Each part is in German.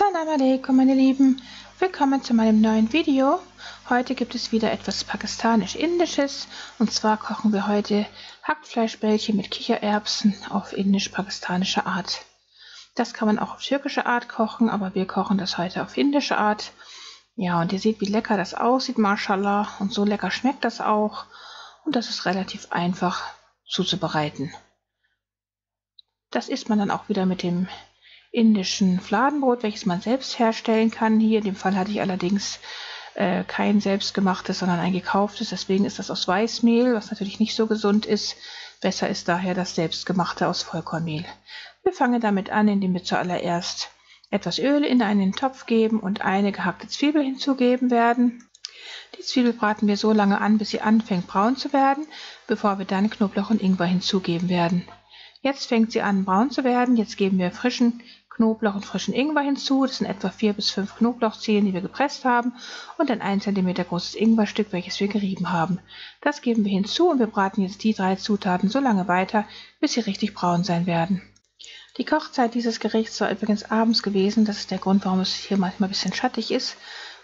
Assalamu alaikum meine Lieben, willkommen zu meinem neuen Video. Heute gibt es wieder etwas pakistanisch-indisches und zwar kochen wir heute Hackfleischbällchen mit Kichererbsen auf indisch-pakistanische Art. Das kann man auch auf türkische Art kochen, aber wir kochen das heute auf indische Art. Ja, und ihr seht, wie lecker das aussieht, mashallah, und so lecker schmeckt das auch und das ist relativ einfach zuzubereiten. Das isst man dann auch wieder mit dem indischen Fladenbrot, welches man selbst herstellen kann. Hier in dem Fall hatte ich allerdings kein selbstgemachtes, sondern ein gekauftes. Deswegen ist das aus Weißmehl, was natürlich nicht so gesund ist. Besser ist daher das selbstgemachte aus Vollkornmehl. Wir fangen damit an, indem wir zuallererst etwas Öl in einen Topf geben und eine gehackte Zwiebel hinzugeben werden. Die Zwiebel braten wir so lange an, bis sie anfängt braun zu werden, bevor wir dann Knoblauch und Ingwer hinzugeben werden. Jetzt fängt sie an braun zu werden. Jetzt geben wir frischen Knoblauch und frischen Ingwer hinzu. Das sind etwa 4 bis 5 Knoblauchzehen, die wir gepresst haben, und ein 1 cm großes Ingwerstück, welches wir gerieben haben. Das geben wir hinzu und wir braten jetzt die 3 Zutaten so lange weiter, bis sie richtig braun sein werden. Die Kochzeit dieses Gerichts war übrigens abends gewesen. Das ist der Grund, warum es hier manchmal ein bisschen schattig ist,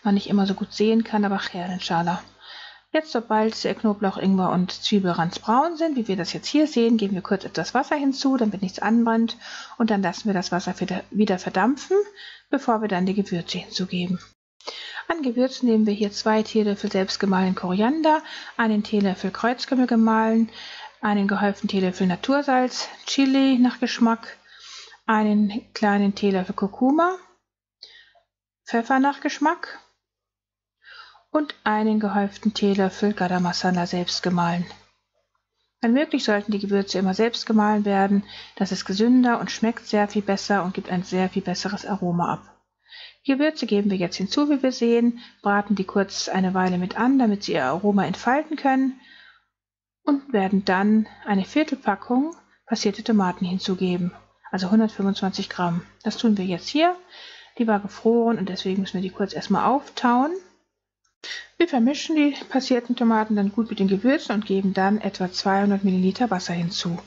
man nicht immer so gut sehen kann, aber khair inshallah. Jetzt, sobald der Knoblauch, Ingwer und Zwiebel braun sind, wie wir das jetzt hier sehen, geben wir kurz etwas Wasser hinzu, damit nichts anbrennt, und dann lassen wir das Wasser wieder verdampfen, bevor wir dann die Gewürze hinzugeben. An Gewürzen nehmen wir hier 2 Teelöffel selbstgemahlenen Koriander, einen Teelöffel Kreuzkümmel gemahlen, einen gehäuften Teelöffel Natursalz, Chili nach Geschmack, einen kleinen Teelöffel Kurkuma, Pfeffer nach Geschmack und einen gehäuften Teelöffel Garam Masala selbst gemahlen. Wenn möglich sollten die Gewürze immer selbst gemahlen werden. Das ist gesünder und schmeckt sehr viel besser und gibt ein sehr viel besseres Aroma ab. Die Gewürze geben wir jetzt hinzu, wie wir sehen, braten die kurz eine Weile mit an, damit sie ihr Aroma entfalten können, und werden dann eine Viertelpackung passierte Tomaten hinzugeben, also 125 Gramm. Das tun wir jetzt hier. Die war gefroren und deswegen müssen wir die kurz erstmal auftauen. Wir vermischen die passierten Tomaten dann gut mit den Gewürzen und geben dann etwa 200 Milliliter Wasser hinzu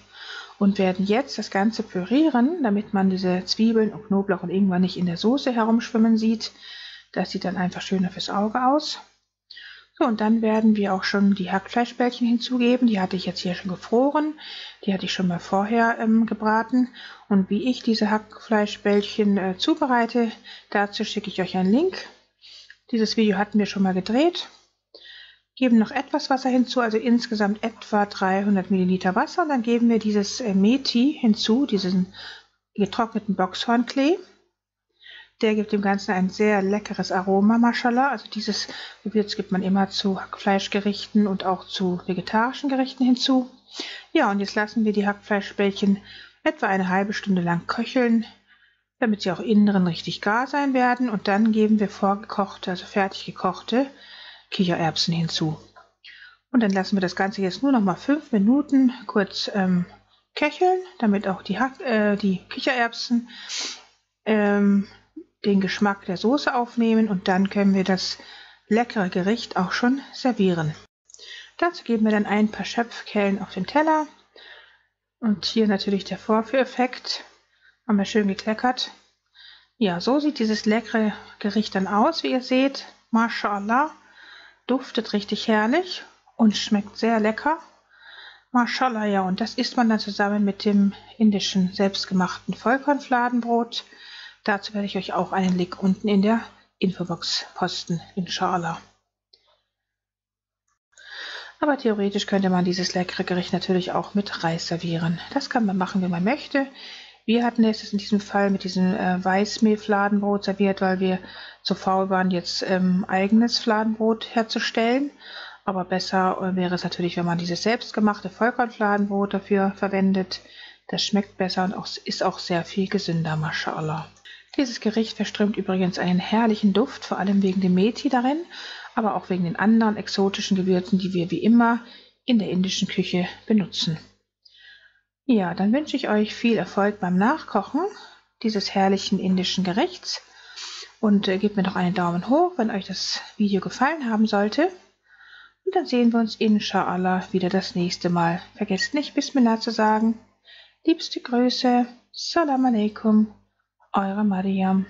und werden jetzt das Ganze pürieren, damit man diese Zwiebeln und Knoblauch und Ingwer nicht in der Soße herumschwimmen sieht. Das sieht dann einfach schöner fürs Auge aus. So, und dann werden wir auch schon die Hackfleischbällchen hinzugeben. Die hatte ich jetzt hier schon gefroren. Die hatte ich schon mal vorher gebraten. Und wie ich diese Hackfleischbällchen zubereite, dazu schicke ich euch einen Link. Dieses Video hatten wir schon mal gedreht. Geben noch etwas Wasser hinzu, also insgesamt etwa 300 Milliliter Wasser. Und dann geben wir dieses Methi hinzu, diesen getrockneten Boxhornklee. Der gibt dem Ganzen ein sehr leckeres Aroma, mashallah. Also dieses Gewürz gibt man immer zu Hackfleischgerichten und auch zu vegetarischen Gerichten hinzu. Ja, und jetzt lassen wir die Hackfleischbällchen etwa eine halbe Stunde lang köcheln, damit sie auch innen drin richtig gar sein werden, und dann geben wir vorgekochte, also fertig gekochte Kichererbsen hinzu. Und dann lassen wir das Ganze jetzt nur noch mal 5 Minuten kurz köcheln, damit auch die Kichererbsen den Geschmack der Soße aufnehmen, und dann können wir das leckere Gericht auch schon servieren. Dazu geben wir dann ein paar Schöpfkellen auf den Teller, und hier natürlich der Vorführeffekt. Haben wir schön gekleckert. Ja, so sieht dieses leckere Gericht dann aus, wie ihr seht. Mashallah, duftet richtig herrlich und schmeckt sehr lecker. Mashallah, ja, und das isst man dann zusammen mit dem indischen selbstgemachten Vollkornfladenbrot. Dazu werde ich euch auch einen Link unten in der Infobox posten, inshallah. Aber theoretisch könnte man dieses leckere Gericht natürlich auch mit Reis servieren. Das kann man machen, wie man möchte. Wir hatten es in diesem Fall mit diesem Weißmehl-Fladenbrot serviert, weil wir zu faul waren, jetzt eigenes Fladenbrot herzustellen. Aber besser wäre es natürlich, wenn man dieses selbstgemachte Vollkornfladenbrot dafür verwendet. Das schmeckt besser und ist auch sehr viel gesünder, mashallah. Dieses Gericht verströmt übrigens einen herrlichen Duft, vor allem wegen dem Methi darin, aber auch wegen den anderen exotischen Gewürzen, die wir wie immer in der indischen Küche benutzen. Ja, dann wünsche ich euch viel Erfolg beim Nachkochen dieses herrlichen indischen Gerichts und gebt mir doch einen Daumen hoch, wenn euch das Video gefallen haben sollte. Und dann sehen wir uns inshallah wieder das nächste Mal. Vergesst nicht, Bismillah zu sagen. Liebste Grüße. Salam alaikum. Eure Mariam.